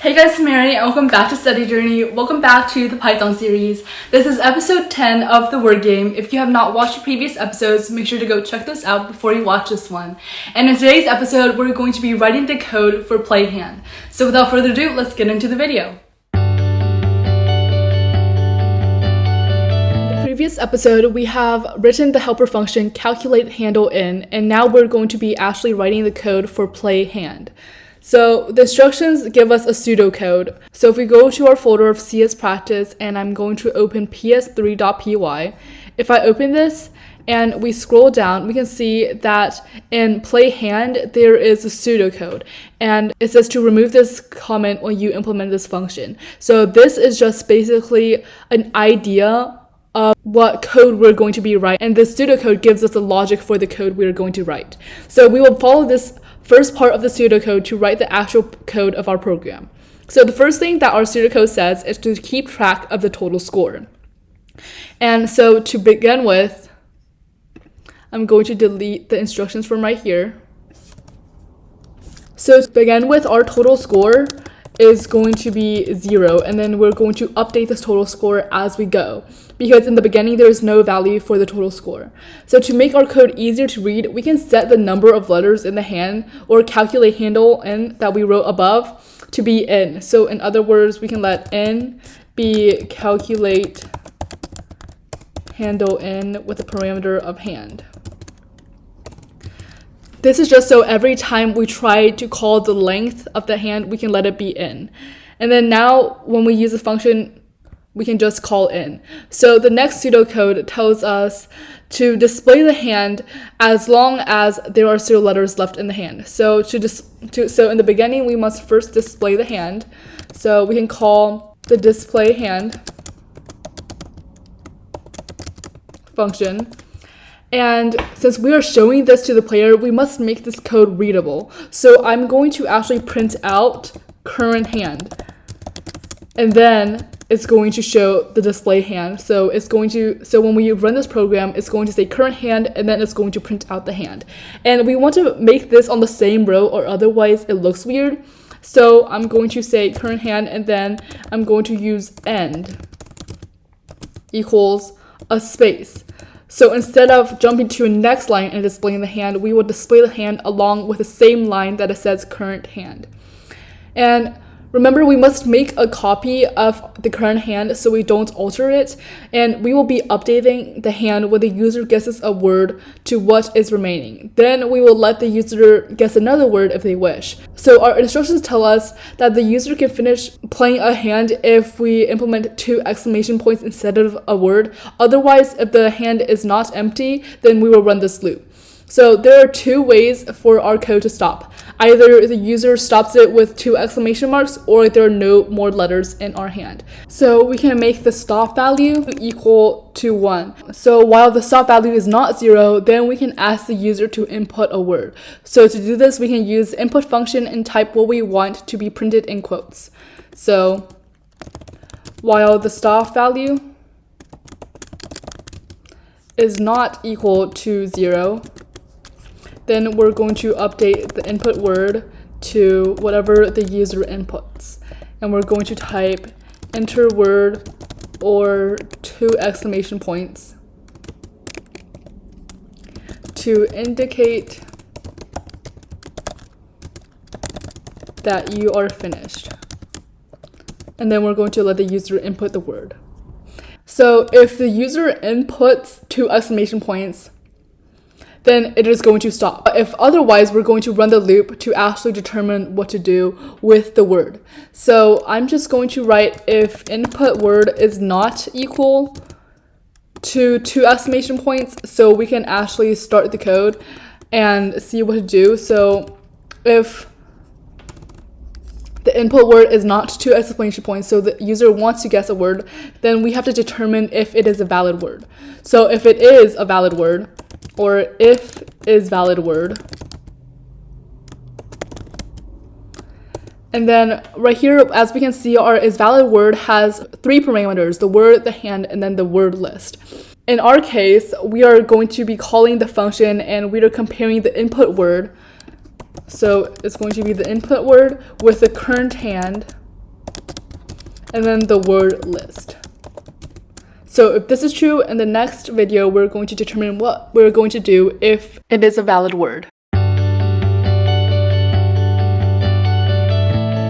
Hey guys, it's Mary and welcome back to Study Journey. Welcome back to the Python series. This is episode 10 of the word game. If you have not watched the previous episodes, make sure to go check those out before you watch this one. And in today's episode, we're going to be writing the code for play hand. So without further ado, let's get into the video. In the previous episode, we have written the helper function calculate handle in, and now we're going to be actually writing the code for play hand. So the instructions give us a pseudocode. So if we go to our folder of CS practice and I'm going to open ps3.py, if I open this and we scroll down, we can see that in play hand, there is a pseudocode. And it says to remove this comment when you implement this function. So this is just basically an idea of what code we're going to be writing. And the pseudocode gives us the logic for the code we're going to write. So we will follow this first part of the pseudocode to write the actual code of our program. So the first thing that our pseudocode says is to keep track of the total score. And so to begin with, I'm going to delete the instructions from right here. So to begin with, our total score is going to be 0, and then we're going to update this total score as we go, because in the beginning there is no value for the total score. So to make our code easier to read, we can set the number of letters in the hand or calculate handle in that we wrote above to be in. So in other words, we can let n be calculate handle in with a parameter of hand. This is just so every time we try to call the length of the hand, we can let it be in. And then now when we use the function, we can just call in. So the next pseudocode tells us to display the hand as long as there are 0 letters left in the hand. So so in the beginning, we must first display the hand. So we can call the display hand function. And since we are showing this to the player, we must make this code readable. So I'm going to actually print out current hand. And then it's going to show the display hand. So when we run this program, it's going to say current hand, and then it's going to print out the hand. And we want to make this on the same row, or otherwise it looks weird. So I'm going to say current hand, and then I'm going to use end equals a space. So instead of jumping to a next line and displaying the hand, we will display the hand along with the same line that it says current hand. And remember, we must make a copy of the current hand so we don't alter it. And we will be updating the hand when the user guesses a word to what is remaining. Then we will let the user guess another word if they wish. So our instructions tell us that the user can finish playing a hand if we implement 2 exclamation points instead of a word. Otherwise, if the hand is not empty, then we will run this loop. So there are 2 ways for our code to stop. Either the user stops it with 2 exclamation marks, or there are no more letters in our hand. So we can make the stop value equal to 1. So while the stop value is not 0, then we can ask the user to input a word. So to do this, we can use the input function and type what we want to be printed in quotes. So while the stop value is not equal to 0, then we're going to update the input word to whatever the user inputs. And we're going to type enter word or 2 exclamation points to indicate that you are finished. And then we're going to let the user input the word. So if the user inputs 2 exclamation points, then it is going to stop. If otherwise, we're going to run the loop to actually determine what to do with the word. So I'm just going to write if input word is not equal to 2 exclamation points, so we can actually start the code and see what to do. So if the input word is not 2 exclamation points, so the user wants to guess a word, then we have to determine if it is a valid word. So if it is a valid word, or if is valid word. And then right here, as we can see, our is valid word has 3 parameters, the word, the hand, and then the word list. In our case, we are going to be calling the function and we are comparing the input word So it's going to be the input word with the current hand and then the word list. So if this is true, in the next video, we're going to determine what we're going to do if it is a valid word.